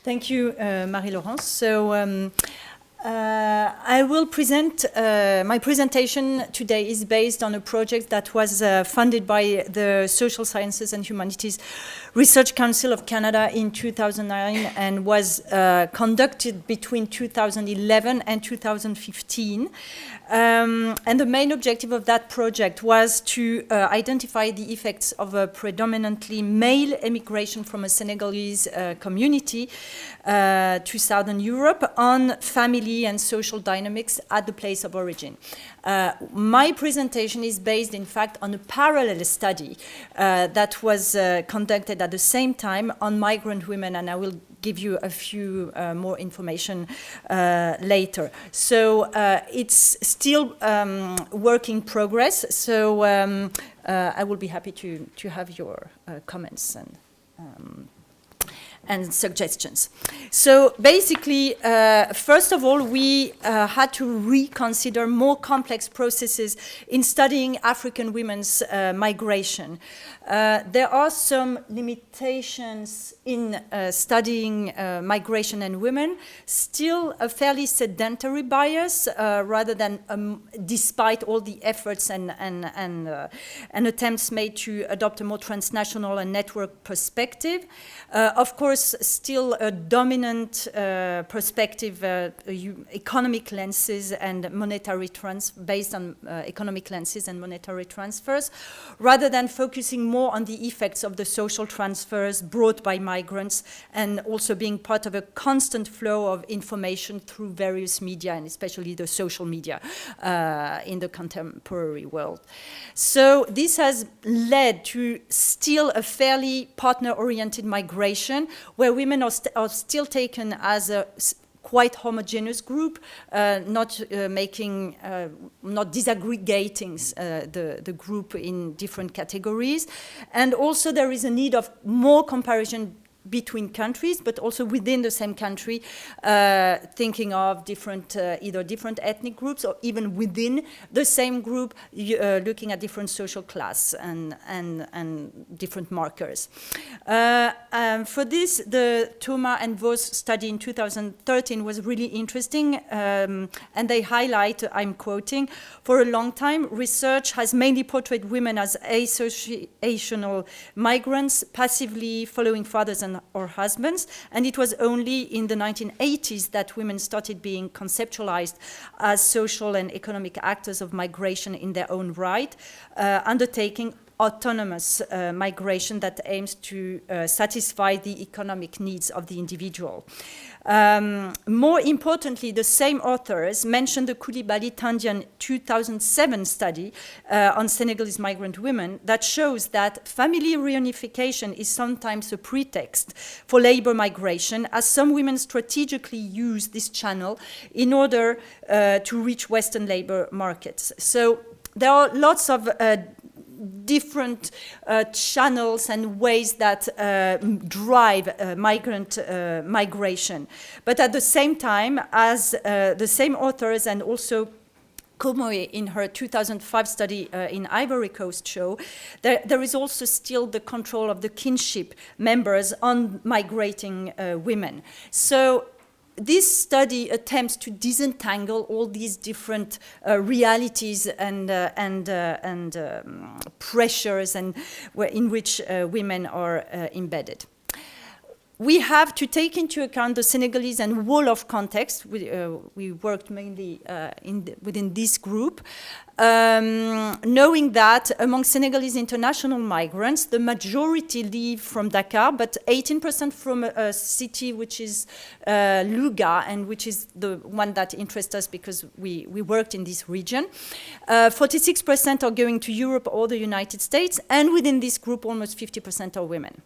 Thank you, Marie-Laurence. So I will present, my presentation today is based on a project that was funded by the Social Sciences and Humanities Research Council of Canada in 2009 and was conducted between 2011 and 2015. And the main objective of that project was to identify the effects of a predominantly male emigration from a Senegalese community to Southern Europe on family and social dynamics at the place of origin. My presentation is based, in fact, on a parallel study that was conducted at the same time on migrant women, and I will give you a few more information later. So it's still work in progress, so I will be happy to have your comments and suggestions. So basically, first of all, we had to reconsider more complex processes in studying African women's migration. There are some limitations in studying migration and women, still a fairly sedentary bias rather than, despite all the efforts and attempts made to adopt a more transnational and network perspective. Of course, still a dominant perspective, economic lenses and monetary based on economic lenses and monetary transfers, rather than focusing more on the effects of the social transfers brought by migrants and also being part of a constant flow of information through various media and especially the social media in the contemporary world. So this has led to still a fairly partner-oriented migration where women are still taken as a quite homogeneous group, not disaggregating the group in different categories. And also there is a need of more comparison between countries, but also within the same country, thinking of different, either different ethnic groups or even within the same group, looking at different social class and different markers. For this, the Thomas and Vos study in 2013 was really interesting, and they highlight, I'm quoting, for a long time, research has mainly portrayed women as associational migrants, passively following fathers and or husbands, and it was only in the 1980s that women started being conceptualized as social and economic actors of migration in their own right, undertaking autonomous migration that aims to satisfy the economic needs of the individual. More importantly, the same authors mentioned the Koulibaly-Tandian 2007 study on Senegalese migrant women that shows that family reunification is sometimes a pretext for labor migration, as some women strategically use this channel in order to reach Western labor markets. So there are lots of different channels and ways that drive migrant migration. But at the same time, as the same authors and also Komoe in her 2005 study in Ivory Coast show, there is also still the control of the kinship members on migrating women. So this study attempts to disentangle all these different realities and pressures and in which women are embedded. We have to take into account the Senegalese and Wolof context. We worked mainly within this group, knowing that among Senegalese international migrants, the majority leave from Dakar, but 18% from a city which is Louga, and which is the one that interests us because we worked in this region. 46% are going to Europe or the United States, and within this group, almost 50% are women.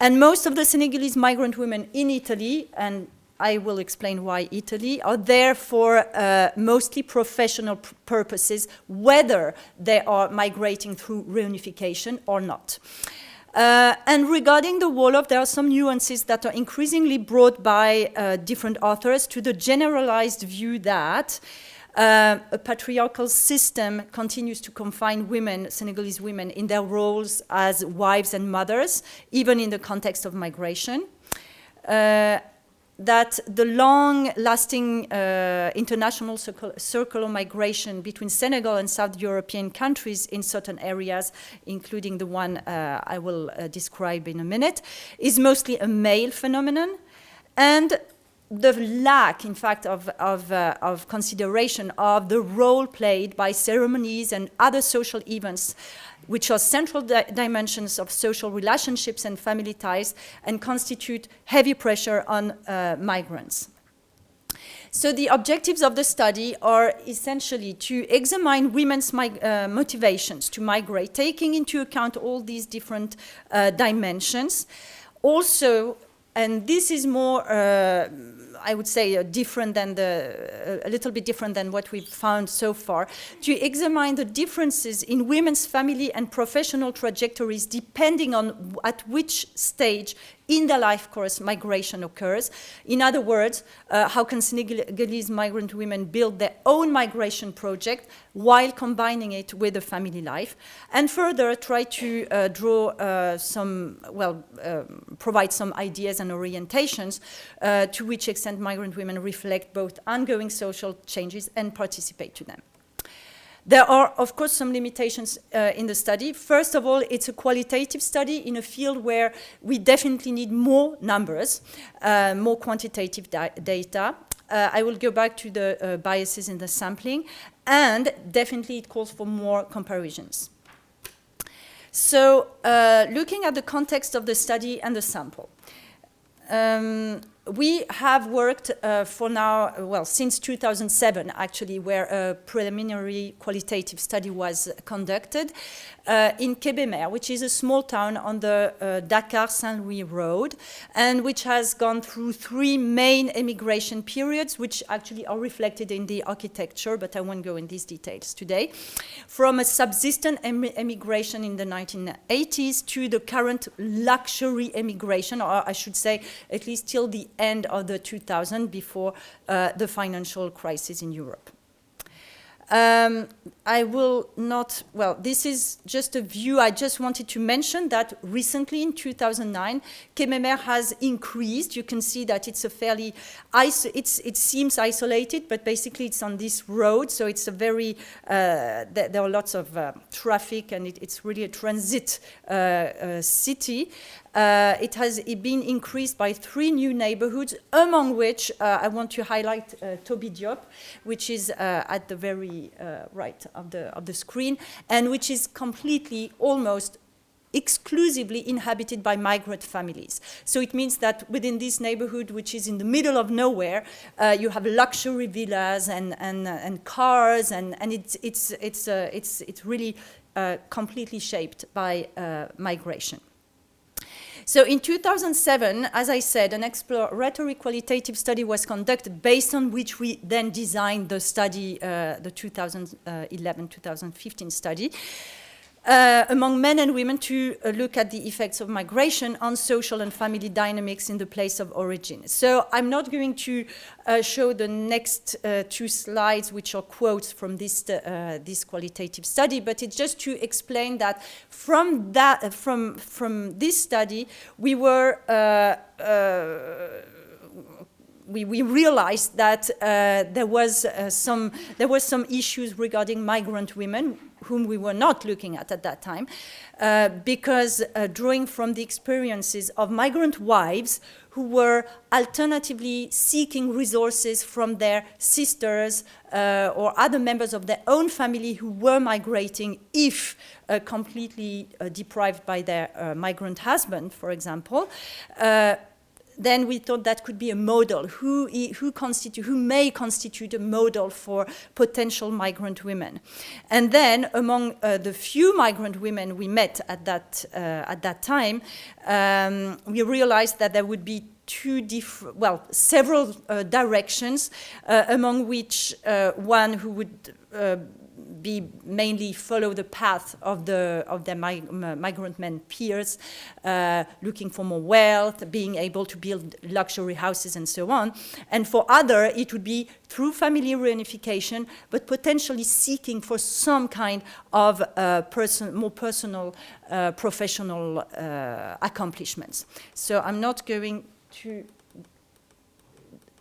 And most of the Senegalese migrant women in Italy, and I will explain why Italy, are there for mostly professional purposes, whether they are migrating through reunification or not. And regarding the Wolof, there are some nuances that are increasingly brought by different authors to the generalized view that a patriarchal system continues to confine women, Senegalese women, in their roles as wives and mothers, even in the context of migration. that the long-lasting international circular migration between Senegal and South European countries in certain areas, including the one I will describe in a minute, is mostly a male phenomenon, and the lack, in fact, of consideration of the role played by ceremonies and other social events, which are central dimensions of social relationships and family ties and constitute heavy pressure on migrants. So the objectives of the study are essentially to examine women's motivations to migrate, taking into account all these different dimensions. Also, and this is more, I would say, different than a little bit different than what we've found so far, to examine the differences in women's family and professional trajectories depending on at which stage in their life course migration occurs. In other words, how can Senegalese migrant women build their own migration project while combining it with a family life, and further try to provide some ideas and orientations to which extent migrant women reflect both ongoing social changes and participate to them. There are, of course, some limitations in the study. First of all, it's a qualitative study in a field where we definitely need more numbers, more quantitative data. I will go back to the biases in the sampling, and definitely it calls for more comparisons. So, looking at the context of the study and the sample. We have worked for now, well, since 2007, actually, where a preliminary qualitative study was conducted in Kébémer, which is a small town on the Dakar-Saint-Louis road, and which has gone through 3 main emigration periods, which actually are reflected in the architecture, but I won't go in these details today. From a subsistent emigration in the 1980s to the current luxury emigration, or I should say at least till the end of the 2000s, before the financial crisis in Europe. I will not, well, this is just a view. I just wanted to mention that recently in 2009, Kébémer has increased. You can see that it's a fairly, it seems isolated, but basically it's on this road. So it's a very, there are lots of traffic, and it's really a transit city. It has been increased by 3 new neighborhoods, among which I want to highlight Toby Diop, which is at the very right of the screen, and which is completely, almost exclusively inhabited by migrant families. So it means that within this neighborhood, which is in the middle of nowhere, you have luxury villas and cars, and it's really completely shaped by migration. So in 2007, as I said, an exploratory qualitative study was conducted, based on which we then designed the study, the 2011-2015 study, among men and women, to look at the effects of migration on social and family dynamics in the place of origin. So I'm not going to show the next 2 slides, which are quotes from this qualitative study, but it's just to explain that from this study, we were we realized that there was some issues regarding migrant women, whom we were not looking at that time, because drawing from the experiences of migrant wives who were alternatively seeking resources from their sisters or other members of their own family who were migrating, if completely deprived by their migrant husband, for example. Then we thought that could be a model, who may constitute a model for potential migrant women. And then among the few migrant women we met at that time, we realized that there would be several directions, among which one who would be mainly follow the path of their migrant men peers, looking for more wealth, being able to build luxury houses and so on. And for other, it would be through family reunification, but potentially seeking for some kind of more personal, professional accomplishments. So I'm not going to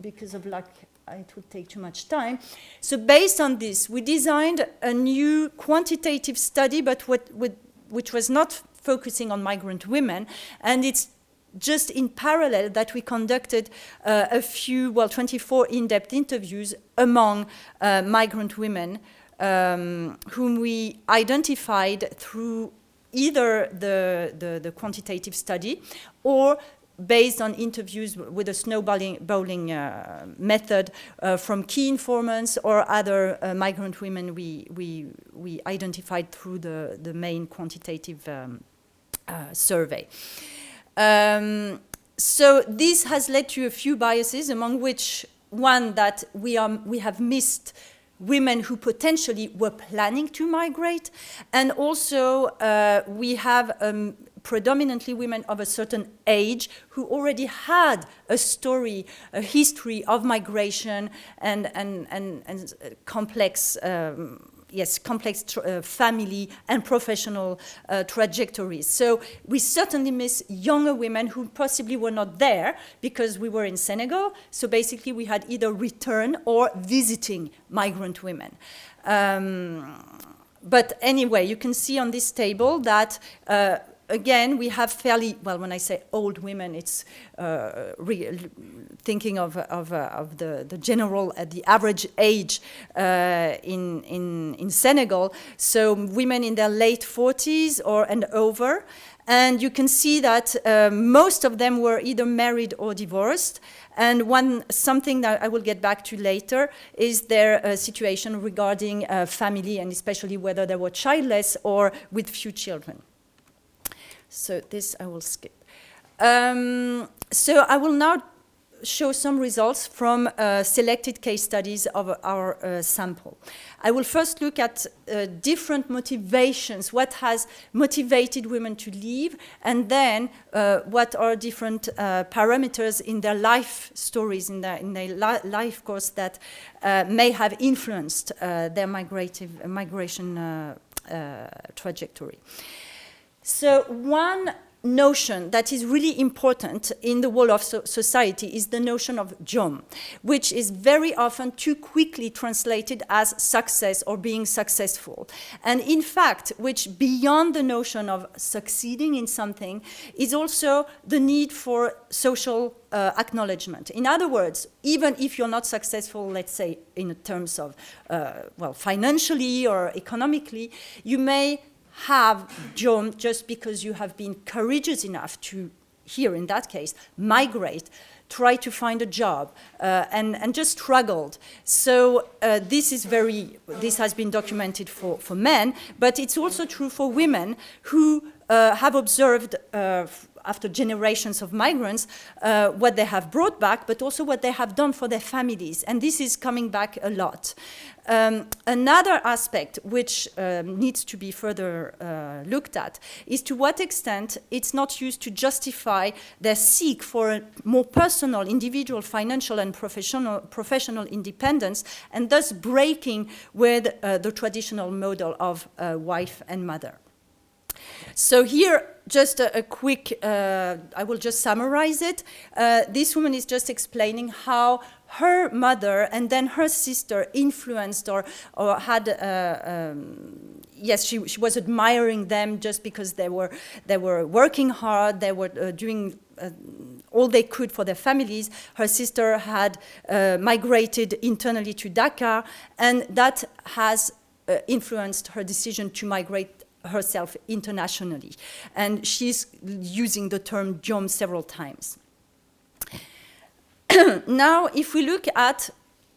because of lack, it would take too much time. So based on this, we designed a new quantitative study, but which was not focusing on migrant women, and it's just in parallel that we conducted a few, 24 in-depth interviews among migrant women whom we identified through either the quantitative study or based on interviews with a snowballing method from key informants or other migrant women we identified through the main quantitative survey. So this has led to a few biases, among which one that we have missed women who potentially were planning to migrate, and also we have predominantly women of a certain age who already had a story, a history of migration and complex family and professional trajectories. So we certainly miss younger women who possibly were not there because we were in Senegal. So basically we had either return or visiting migrant women. But anyway, you can see on this table that again, we have fairly, when I say old women, it's thinking of the general, the average age in Senegal. So women in their late 40s and over. And you can see that most of them were either married or divorced. And something that I will get back to later is their situation regarding family, and especially whether they were childless or with few children. So this I will skip. So I will now show some results from selected case studies of our sample. I will first look at different motivations, what has motivated women to leave, and then what are different parameters in their life stories, in their life course that may have influenced their migration trajectory. So one notion that is really important in the Wolof society is the notion of jom, which is very often too quickly translated as success or being successful. And in fact, which beyond the notion of succeeding in something is also the need for social acknowledgement. In other words, even if you're not successful, let's say in terms of, financially or economically, you may have jom just because you have been courageous enough to, here in that case, migrate, try to find a job, and just struggled. So this has been documented for men, but it's also true for women who have observed after generations of migrants, what they have brought back, but also what they have done for their families. And this is coming back a lot. Another aspect which needs to be further looked at is to what extent it's not used to justify their seek for a more personal, individual, financial and professional independence, and thus breaking with the traditional model of wife and mother. So here, just a quick, I will just summarize it. This woman is just explaining how her mother and then her sister influenced or had, yes, she was admiring them just because they were working hard, they were doing all they could for their families. Her sister had migrated internally to Dakar, and that has influenced her decision to migrate herself internationally, and she's using the term jom several times. Now, if we look at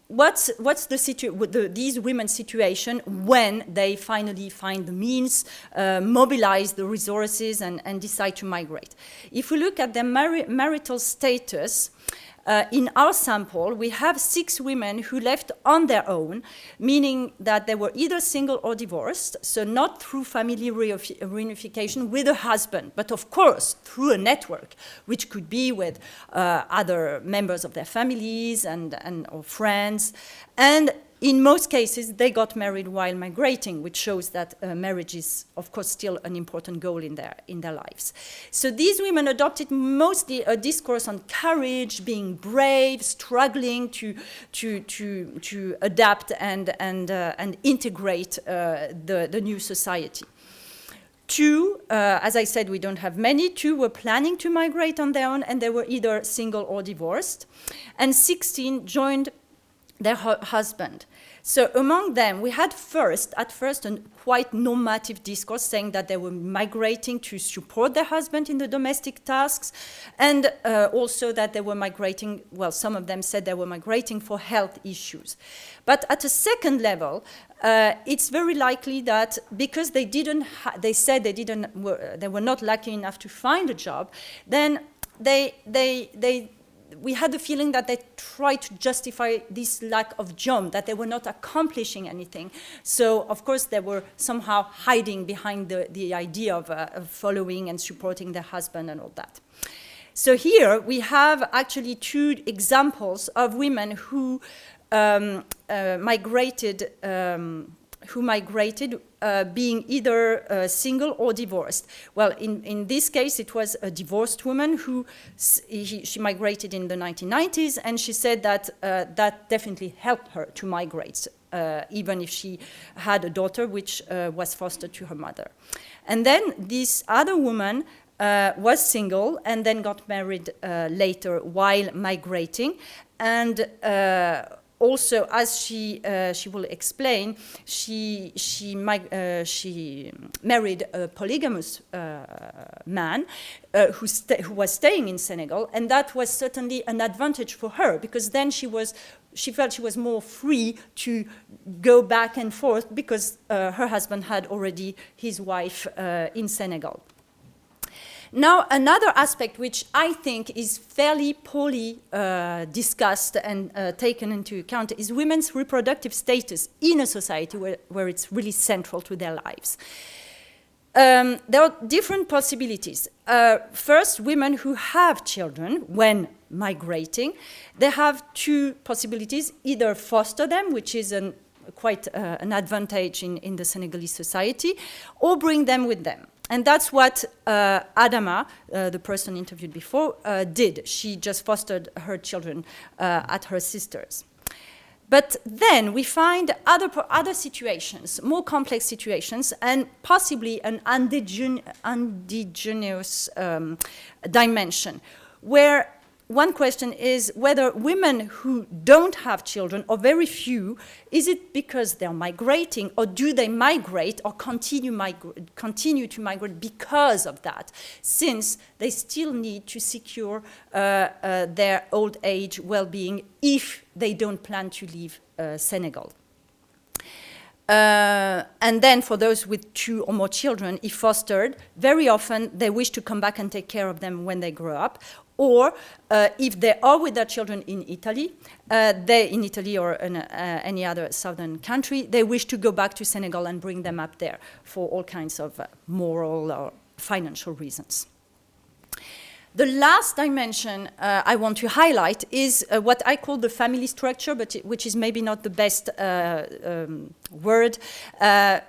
what's these women's situation when they finally find the means, mobilize the resources, and decide to migrate. If we look at their marital status, in our sample, we have 6 women who left on their own, meaning that they were either single or divorced, so not through family reunification with a husband, but of course through a network, which could be with other members of their families and or friends. And in most cases, they got married while migrating, which shows that marriage is, of course, still an important goal in their lives. So these women adopted mostly a discourse on courage, being brave, struggling to adapt and integrate the new society. 2, as I said, we don't have many. 2 were planning to migrate on their own, and they were either single or divorced. And 16 joined their husband. So among them, we had at first a quite normative discourse saying that they were migrating to support their husband in the domestic tasks, and also that they were migrating, well, some of them said they were migrating for health issues. But at a second level, it's very likely that because they said they were not lucky enough to find a job, then we had the feeling that they tried to justify this lack of job, that they were not accomplishing anything. So, of course, they were somehow hiding behind the idea of following and supporting their husband and all that. So here we have actually 2 examples of women who migrated being either single or divorced. Well, in this case, it was a divorced woman who she migrated in the 1990s, and she said that that definitely helped her to migrate, even if she had a daughter which was fostered to her mother. And then this other woman was single and then got married later while migrating, and also, as she will explain, she married a polygamous man who was staying in Senegal, and that was certainly an advantage for her, because then she felt she was more free to go back and forth, because her husband had already his wife in Senegal. Now, another aspect which I think is fairly poorly discussed and taken into account is women's reproductive status in a society where it's really central to their lives. There are different possibilities. First, women who have children when migrating, they have 2 possibilities: either foster them, which is quite an advantage in the Senegalese society, or bring them with them. And that's what Adama, the person interviewed before, did. She just fostered her children at her sister's. But then we find other situations, more complex situations, and possibly an indigenous dimension, where one question is whether women who don't have children, or very few, is it because they're migrating, or do they migrate or continue to migrate because of that, since they still need to secure their old age well-being if they don't plan to leave Senegal. And then for those with 2 or more children, if fostered, very often they wish to come back and take care of them when they grow up. Or if they are with their children in Italy, or in any other southern country, they wish to go back to Senegal and bring them up there for all kinds of moral or financial reasons. The last dimension I want to highlight is what I call the family structure, but which is maybe not the best word,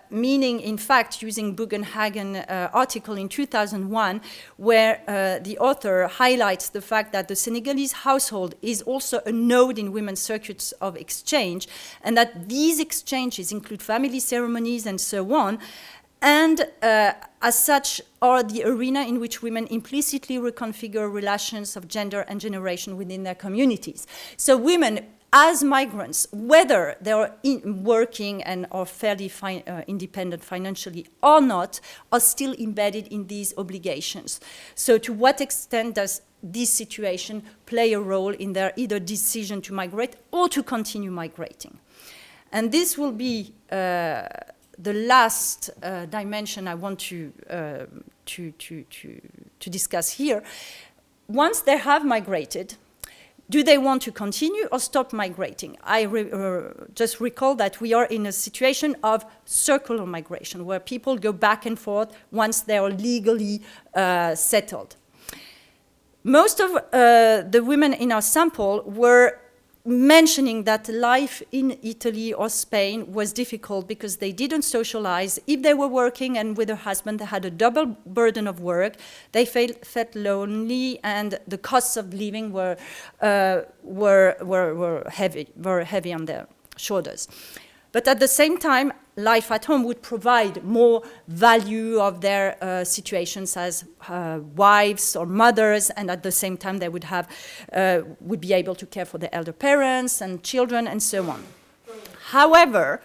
meaning, in fact, using Bugenhagen article in 2001, where the author highlights the fact that the Senegalese household is also a node in women's circuits of exchange, and that these exchanges include family ceremonies and so on, and as such are the arena in which women implicitly reconfigure relations of gender and generation within their communities. So women as migrants, whether they are working and are fairly independent financially or not, are still embedded in these obligations. So to what extent does this situation play a role in their either decision to migrate or to continue migrating? And this will be the last dimension I want to discuss here. Once they have migrated, do they want to continue or stop migrating? I just recall that we are in a situation of circular migration, where people go back and forth once they are legally settled. Most of the women in our sample were mentioning that life in Italy or Spain was difficult because they didn't socialize. If they were working and with their husband, they had a double burden of work. They felt lonely, and the costs of living were heavy on their shoulders. But at the same time, life at home would provide more value of their situations as wives or mothers, and at the same time they would be able to care for their elder parents and children and so on. However,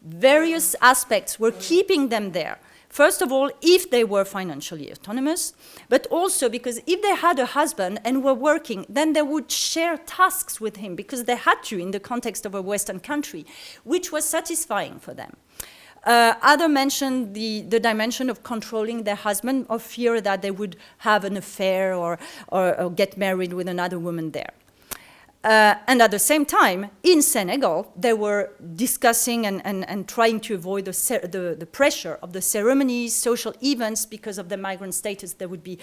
various aspects were keeping them there. First of all, if they were financially autonomous, but also because if they had a husband and were working, then they would share tasks with him because they had to in the context of a Western country, which was satisfying for them. Others mentioned the dimension of controlling their husband or fear that they would have an affair or get married with another woman there. And at the same time, in Senegal, they were discussing and trying to avoid the pressure of the ceremonies, social events, because of the migrant status. They would be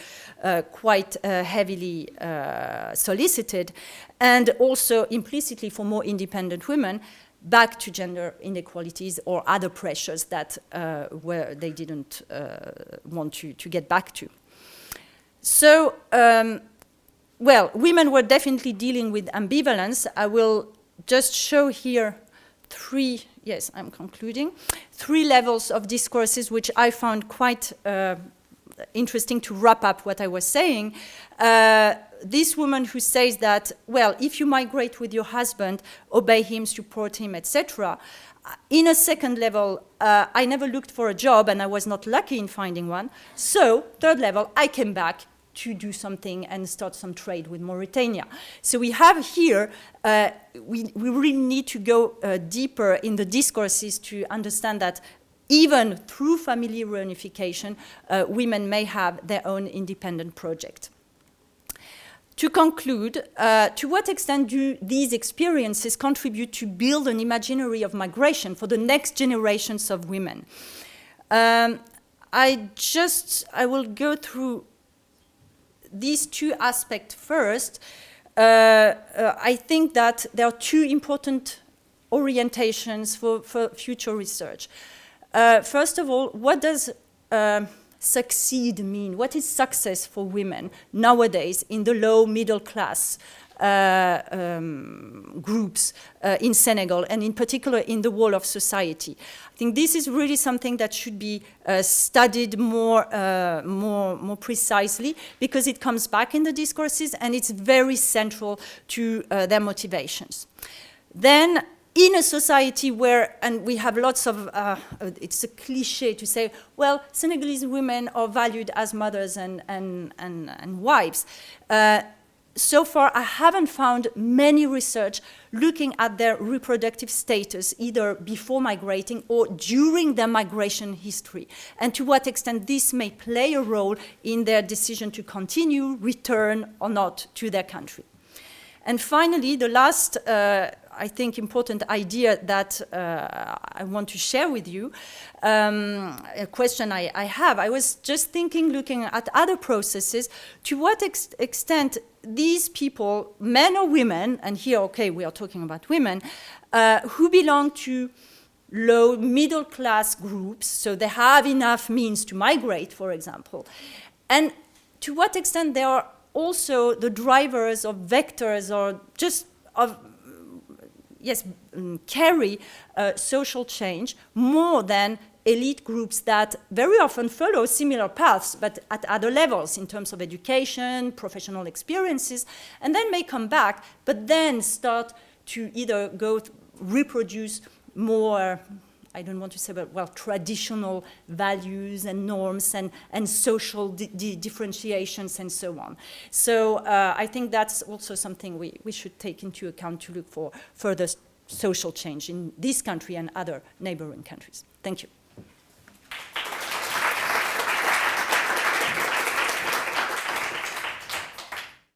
quite heavily solicited, and also implicitly for more independent women, back to gender inequalities or other pressures that where they didn't want to get back to. So, well, women were definitely dealing with ambivalence. I will just show here three levels of discourses, which I found quite interesting to wrap up what I was saying. This woman who says that, well, if you migrate with your husband, obey him, support him, etc. In a second level, I never looked for a job and I was not lucky in finding one. So, third level, I came back to do something and start some trade with Mauritania. So we have here, we really need to go deeper in the discourses to understand that even through family reunification, women may have their own independent project. To conclude, to what extent do these experiences contribute to build an imaginary of migration for the next generations of women? I will go through these two aspects first. I think that there are two important orientations for future research. First of all, what does succeed mean? What is success for women nowadays in the low middle class groups in Senegal, and in particular in the Wolof society? I think this is really something that should be studied more precisely, because it comes back in the discourses and it's very central to their motivations. Then, in a society where, and we have lots of, it's a cliche to say, well, Senegalese women are valued as mothers and wives. So far, I haven't found many research looking at their reproductive status, either before migrating or during their migration history, and to what extent this may play a role in their decision to continue, return, or not to their country. And finally, the last, I think, important idea that I want to share with you, a question I have. I was just looking at other processes, to what extent these people, men or women, and here, okay, we are talking about women, who belong to low middle class groups, so they have enough means to migrate, for example, and to what extent they are also the drivers or vectors or just of, carry social change more than elite groups that very often follow similar paths, but at other levels in terms of education, professional experiences, and then may come back, but then start to either reproduce more, I don't want to say, but well, traditional values and norms and social differentiations and so on. So I think that's also something we should take into account to look for further social change in this country and other neighboring countries. Thank you.